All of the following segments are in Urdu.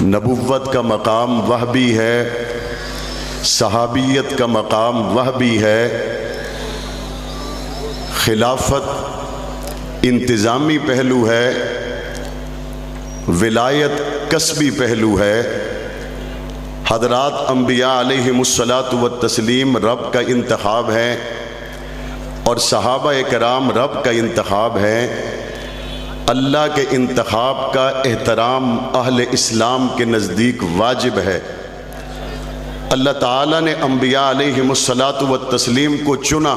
نبوت کا مقام وہ بھی ہے، صحابیت کا مقام وہ بھی ہے، خلافت انتظامی پہلو ہے، ولایت کسبی پہلو ہے۔ حضرات انبیاء علیہم الصلاۃ والتسلیم رب کا انتخاب ہے اور صحابہ کرام رب کا انتخاب ہے۔ اللہ کے انتخاب کا احترام اہل اسلام کے نزدیک واجب ہے۔ اللہ تعالیٰ نے انبیاء علیہم الصلاۃ والتسلیم کو چنا،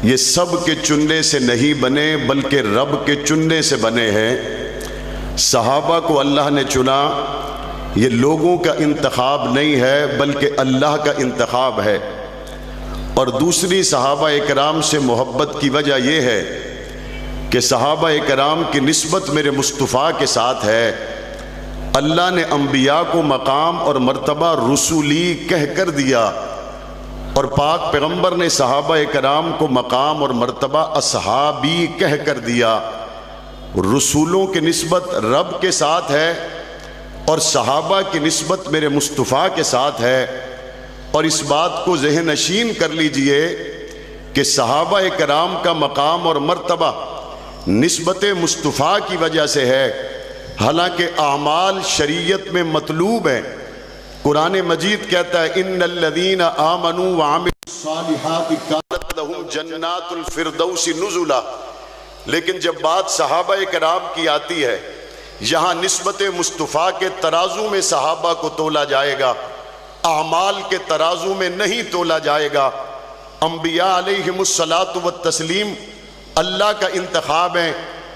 یہ سب کے چننے سے نہیں بنے بلکہ رب کے چننے سے بنے ہیں۔ صحابہ کو اللہ نے چنا، یہ لوگوں کا انتخاب نہیں ہے بلکہ اللہ کا انتخاب ہے۔ اور دوسری صحابہ کرام سے محبت کی وجہ یہ ہے کہ صحابہ کرام کی نسبت میرے مصطفیٰ کے ساتھ ہے۔ اللہ نے انبیاء کو مقام اور مرتبہ رسولی کہہ کر دیا اور پاک پیغمبر نے صحابہ کرام کو مقام اور مرتبہ اصحابی کہہ کر دیا۔ رسولوں کی نسبت رب کے ساتھ ہے اور صحابہ کی نسبت میرے مصطفیٰ کے ساتھ ہے۔ اور اس بات کو ذہن نشین کر لیجئے کہ صحابہ کرام کا مقام اور مرتبہ نسبت مصطفیٰ کی وجہ سے ہے، حالانکہ اعمال شریعت میں مطلوب ہیں۔ قرآن مجید کہتا ہے ان الذین آمنوا وعملوا الصالحات کانت لهم جنات الفردوس نزلا، لیکن جب بات صحابہ کرام کی آتی ہے، یہاں نسبت مصطفیٰ کے ترازو میں صحابہ کو تولا جائے گا، اعمال کے ترازو میں نہیں تولا جائے گا۔ انبیاء علیہم الصلاۃ والتسلیم اللہ کا انتخاب ہے۔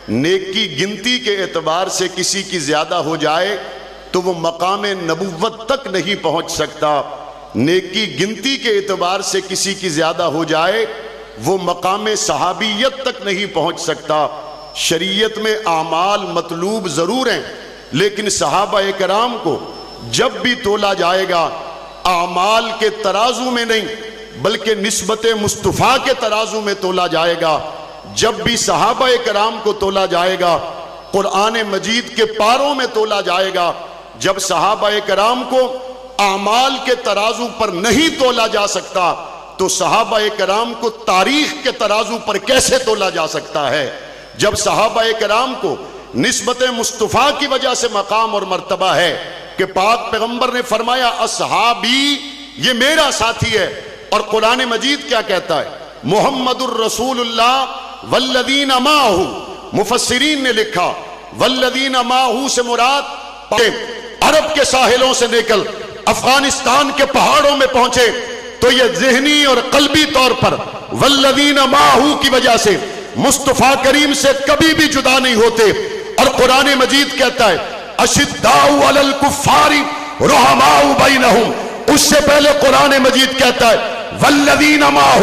نیکی گنتی کے اعتبار سے کسی کی زیادہ ہو جائے تو وہ مقام نبوت تک نہیں پہنچ سکتا، نیکی گنتی کے اعتبار سے کسی کی زیادہ ہو جائے وہ مقام صحابیت تک نہیں پہنچ سکتا۔ شریعت میں اعمال مطلوب ضرور ہیں، لیکن صحابہ کرام کو جب بھی تولا جائے گا اعمال کے ترازو میں نہیں بلکہ نسبت مصطفیٰ کے ترازو میں تولا جائے گا۔ جب بھی صحابہ کرام کو تولا جائے گا قرآن مجید کے پاروں میں تولا جائے گا۔ جب صحابہ کرام کو اعمال کے ترازو پر نہیں تولا جا سکتا تو صحابہ کرام کو تاریخ کے ترازو پر کیسے تولا جا سکتا ہے؟ جب صحابہ کرام کو نسبت مصطفیٰ کی وجہ سے مقام اور مرتبہ ہے کہ پاک پیغمبر نے فرمایا اصحابی، یہ میرا ساتھی ہے۔ اور قرآن مجید کیا کہتا ہے؟ محمد الرسول اللہ والذین معہ، مفسرین نے لکھا والذین معہ سے مراد عرب کے ساحلوں سے نکل افغانستان کے پہاڑوں میں پہنچے تو یہ ذہنی اور قلبی طور پر والذین معہ کی وجہ سے مصطفیٰ کریم سے کبھی بھی جدا نہیں ہوتے۔ اور قرآن مجید کہتا ہے اشداء علی الکفار رحماء بینہم، اس سے پہلے قرآن مجید کہتا ہے والذین معہ،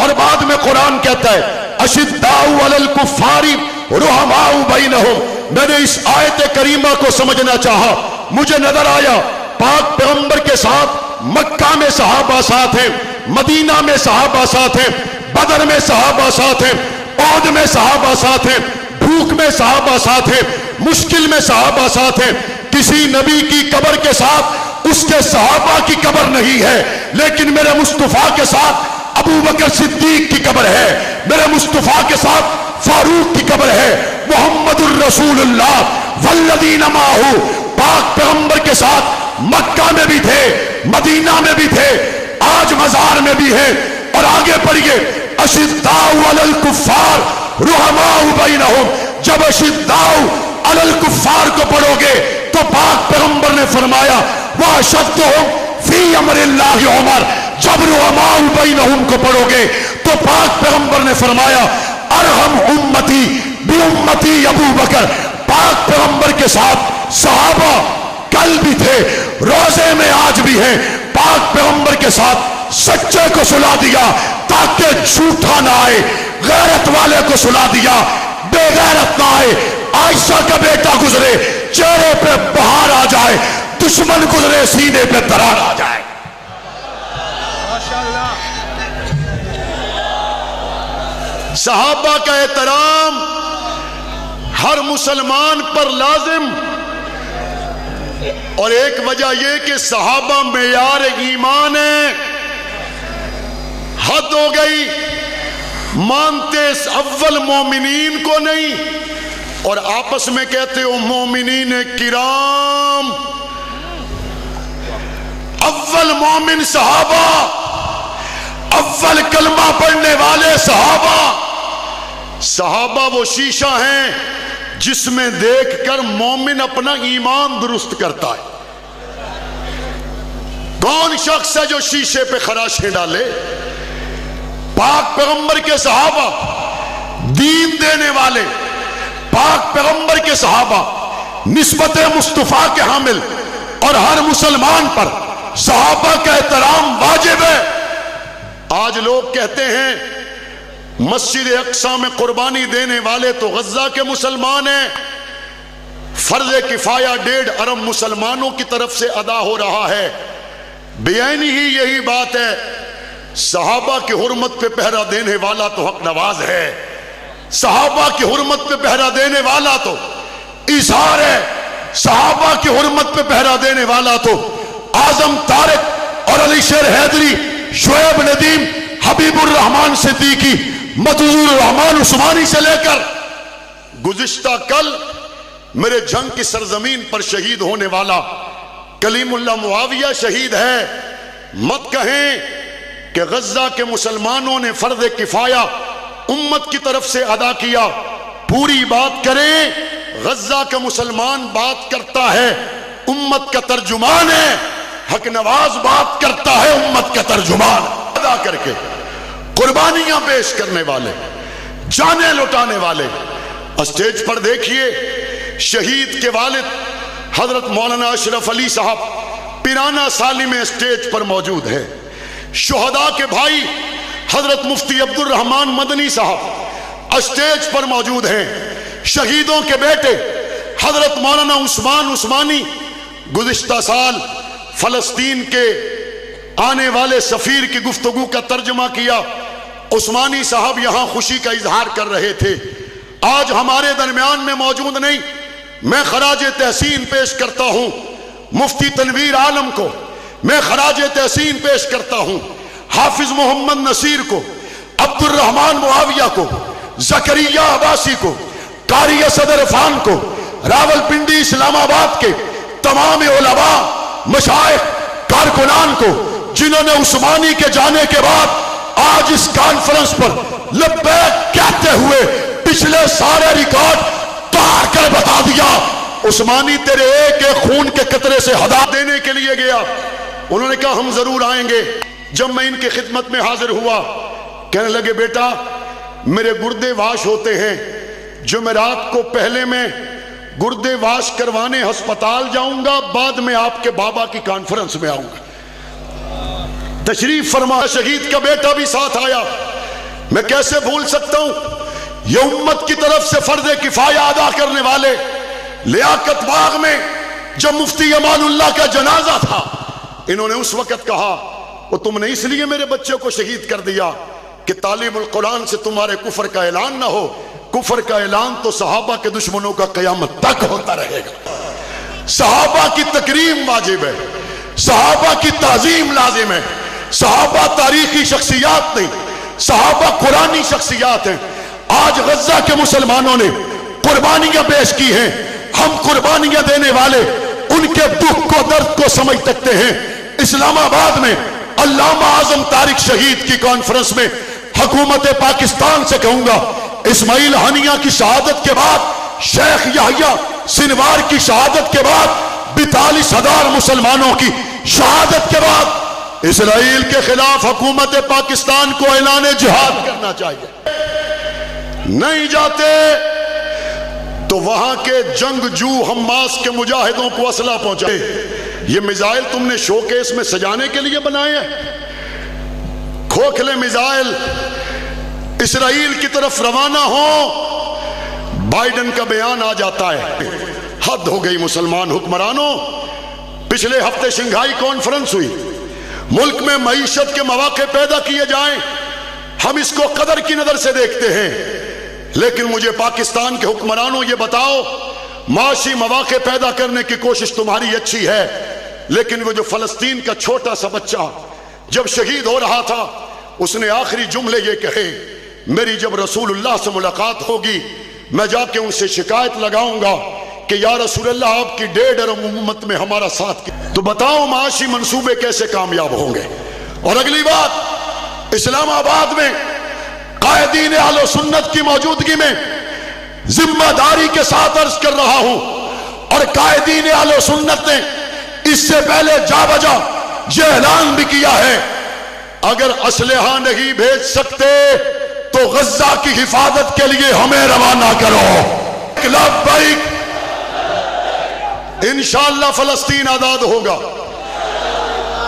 اور بعد میں قرآن کہتا ہے اشداء علی الکفار رحماء بینہم۔ میں نے اس آیت کریمہ کو سمجھنا چاہا، مجھے نظر آیا پاک پیغمبر کے ساتھ مکہ میں صحابہ ساتھ ہیں، مدینہ میں صحابہ ساتھ ہیں، بدر میں صحابہ ساتھ ہیں، عہد میں صحابہ ساتھ ہیں، بھوک میں صحابہ ساتھ ہیں، مشکل میں صحابہ ساتھ ہیں۔ کسی نبی کی قبر کے ساتھ اس کے صحابہ کی قبر نہیں ہے، لیکن میرے مصطفیٰ کے ساتھ ابو بکر صدیق کی قبر ہے، میرے مصطفیٰ کے ساتھ فاروق کی قبر ہے۔ محمد الرسول اللہ والذین معہ، پاک پیغمبر کے ساتھ مکہ میں بھی تھے، مدینہ میں بھی تھے، آج مزار میں بھی ہیں۔ اور آگے پڑھیے اشداء علی الکفار رحماء بینہم، جب اشداء علی الکفار کو پڑھو گے تو پاک پیغمبر نے فرمایا واشدہم فی امر اللہ عمر، جب رحماء بینہم کو پڑھو گے تو پاک پیغمبر نے فرمایا ارحم امتی بی امتی ابو بکر۔ پاک پیغمبر کے ساتھ صحابہ کل بھی تھے، روزے میں آج بھی ہیں۔ پاک پیغمبر کے ساتھ سچے کو سلا دیا تاکہ جھوٹا نہ آئے، غیرت والے کو سلا دیا بے غیرت نہ آئے۔ عائشہ کا بیٹا گزرے چہرے پہ بہار آ جائے، دشمن گزرے سینے پہ درار آ جائے۔ صحابہ کا احترام ہر مسلمان پر لازم، اور ایک وجہ یہ کہ صحابہ معیار ایمان ہے، حد ہو گئی، مانتے اول مومنین کو نہیں اور آپس میں کہتے ہو مومنین کرام۔ اول مومن صحابہ، اول کلمہ پڑھنے والے صحابہ۔ صحابہ وہ شیشہ ہیں جس میں دیکھ کر مومن اپنا ایمان درست کرتا ہے۔ کون شخص ہے جو شیشے پہ خراشیں ڈالے؟ پاک پیغمبر کے صحابہ، دین دینے والے پاک پیغمبر کے صحابہ، نسبت مصطفیٰ کے حامل، اور ہر مسلمان پر صحابہ کا احترام واجب ہے۔ آج لوگ کہتے ہیں مسجد اقصی میں قربانی دینے والے تو غزہ کے مسلمان ہیں، فرض کفایہ 1.5 ارب مسلمانوں کی طرف سے ادا ہو رہا ہے۔ بیانی ہی یہی بات ہے، صحابہ کی حرمت پہ پہرا دینے والا تو حق نواز ہے، صحابہ کی حرمت پہ پہرا دینے والا تو اظہار ہے، صحابہ کی حرمت پہ پہرا دینے والا تو اعظم طارق اور علی شیر حیدری، شعیب ندیم، حبیب الرحمان صدیقی، مطہور الرحمان عثمانی سے لے کر گزشتہ کل میرے جنگ کی سرزمین پر شہید ہونے والا کلیم اللہ معاویہ شہید ہے۔ مت کہیں کہ غزہ کے مسلمانوں نے فرض کفایہ امت کی طرف سے ادا کیا، پوری بات کریں۔ غزہ کا مسلمان بات کرتا ہے، امت کا ترجمان ہے، حق نواز بات کرتا ہے، امت کا ترجمان ادا کر کے قربانیاں پیش کرنے والے، جانیں لٹانے والے۔ اسٹیج پر دیکھیے شہید کے والد حضرت مولانا اشرف علی صاحب پیرانہ سالی میں اسٹیج پر موجود ہے، شہداء کے بھائی حضرت مفتی عبد الرحمان مدنی صاحب اسٹیج پر موجود ہیں، شہیدوں کے بیٹے حضرت مولانا عثمان عثمانی گزشتہ سال فلسطین کے آنے والے سفیر کی گفتگو کا ترجمہ کیا، عثمانی صاحب یہاں خوشی کا اظہار کر رہے تھے، آج ہمارے درمیان میں موجود نہیں۔ میں خراج تحسین پیش کرتا ہوں مفتی تنویر عالم کو، میں خراج تحسین پیش کرتا ہوں حافظ محمد نصیر کو، عبد الرحمان معاویہ کو، زکریا عباسی کو، قاری اسد عرفان کو، راول پنڈی اسلام آباد کے تمام علماء، مشائخ، کارکنان کو، جنہوں نے عثمانی کے جانے کے بعد آج اس کانفرنس پر لبیک کہتے ہوئے پچھلے سارے ریکارڈ توڑ کر بتا دیا، عثمانی تیرے ایک ایک خون کے قطرے سے ہدا دینے کے لیے گیا۔ انہوں نے کہا ہم ضرور آئیں گے۔ جب میں ان کی خدمت میں حاضر ہوا، کہنے لگے بیٹا میرے گردے واش ہوتے ہیں، جمعرات کو پہلے میں گردے واش کروانے ہسپتال جاؤں گا، بعد میں آپ کے بابا کی کانفرنس میں آؤں گا۔ تشریف فرما، شہید کا بیٹا بھی ساتھ آیا۔ میں کیسے بھول سکتا ہوں یہ امت کی طرف سے فرض کفایہ ادا کرنے والے۔ لیاقت باغ میں جب مفتی امان اللہ کا جنازہ تھا، انہوں نے اس وقت کہا وہ تم نے اس لیے میرے بچے کو شہید کر دیا کہ تعلیم القرآن سے تمہارے کفر کا اعلان نہ ہو۔ کفر کا اعلان تو صحابہ کے دشمنوں کا قیامت تک ہوتا رہے گا۔ صحابہ کی تکریم واجب ہے، صحابہ کی تعظیم لازم ہے۔ صحابہ تاریخی شخصیات نہیں، صحابہ قرآنی شخصیات ہیں۔ آج غزہ کے مسلمانوں نے قربانیاں پیش کی ہیں، ہم قربانیاں دینے والے ان کے دکھ کو، درد کو سمجھ سکتے ہیں۔ اسلام آباد میں علامہ اعظم طارق شہید کی کانفرنس میں حکومت پاکستان سے کہوں گا، اسماعیل ہنیہ کی شہادت کے بعد، شیخ یحییٰ سنوار کی شہادت کے بعد، 42,000 مسلمانوں کی شہادت کے بعد اسرائیل کے خلاف حکومت پاکستان کو اعلان جہاد کرنا چاہیے۔ نہیں جاتے تو وہاں کے جنگجو حماس کے مجاہدوں کو اسلحہ پہنچائے۔ یہ میزائل تم نے شو کیس میں سجانے کے لیے بنائے ہیں؟ کھوکھلے میزائل اسرائیل کی طرف روانہ ہوں، بائیڈن کا بیان آ جاتا ہے۔ حد ہو گئی مسلمان حکمرانوں۔ پچھلے ہفتے شنگھائی کانفرنس ہوئی، ملک میں معیشت کے مواقع پیدا کیے جائیں، ہم اس کو قدر کی نظر سے دیکھتے ہیں، لیکن مجھے پاکستان کے حکمرانوں یہ بتاؤ معاشی مواقع پیدا کرنے کی کوشش تمہاری اچھی ہے، لیکن وہ جو فلسطین کا چھوٹا سا بچہ جب شہید ہو رہا تھا، اس نے آخری جملے یہ کہے، میری جب رسول اللہ سے ملاقات ہوگی میں جا کے ان سے شکایت لگاؤں گا کہ یا رسول اللہ آپ کی 1.5 ارب امت میں ہمارا ساتھ کیا۔ تو بتاؤ معاشی منصوبے کیسے کامیاب ہوں گے؟ اور اگلی بات، اسلام آباد میں قائدین اہل و سنت کی موجودگی میں ذمہ داری کے ساتھ عرض کر رہا ہوں، اور قائدین اہل و سنت نے اس سے پہلے جا بجا یہ اعلان بھی کیا ہے، اگر اسلحہ نہیں بھیج سکتے تو غزہ کی حفاظت کے لیے ہمیں روانہ کرو۔ لبیک، انشاءاللہ فلسطین آزاد ہوگا،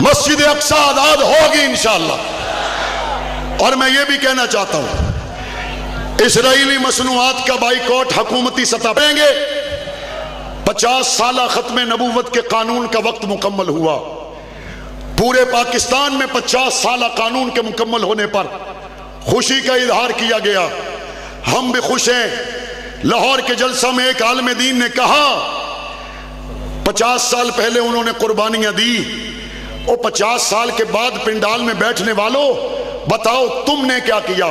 مسجد اقصیٰ آزاد ہوگی انشاءاللہ۔ اور میں یہ بھی کہنا چاہتا ہوں، اسرائیلی مصنوعات کا بائیکاٹ حکومتی سطح پر کریں گے۔ 50 سالہ ختم نبوت کے قانون کا وقت مکمل ہوا، پورے پاکستان میں 50 سالہ قانون کے مکمل ہونے پر خوشی کا اظہار کیا گیا، ہم بھی خوش ہیں۔ لاہور کے جلسہ میں ایک عالم دین نے کہا 50 سال پہلے انہوں نے قربانیاں دی، اور 50 سال کے بعد پنڈال میں بیٹھنے والوں بتاؤ تم نے کیا کیا؟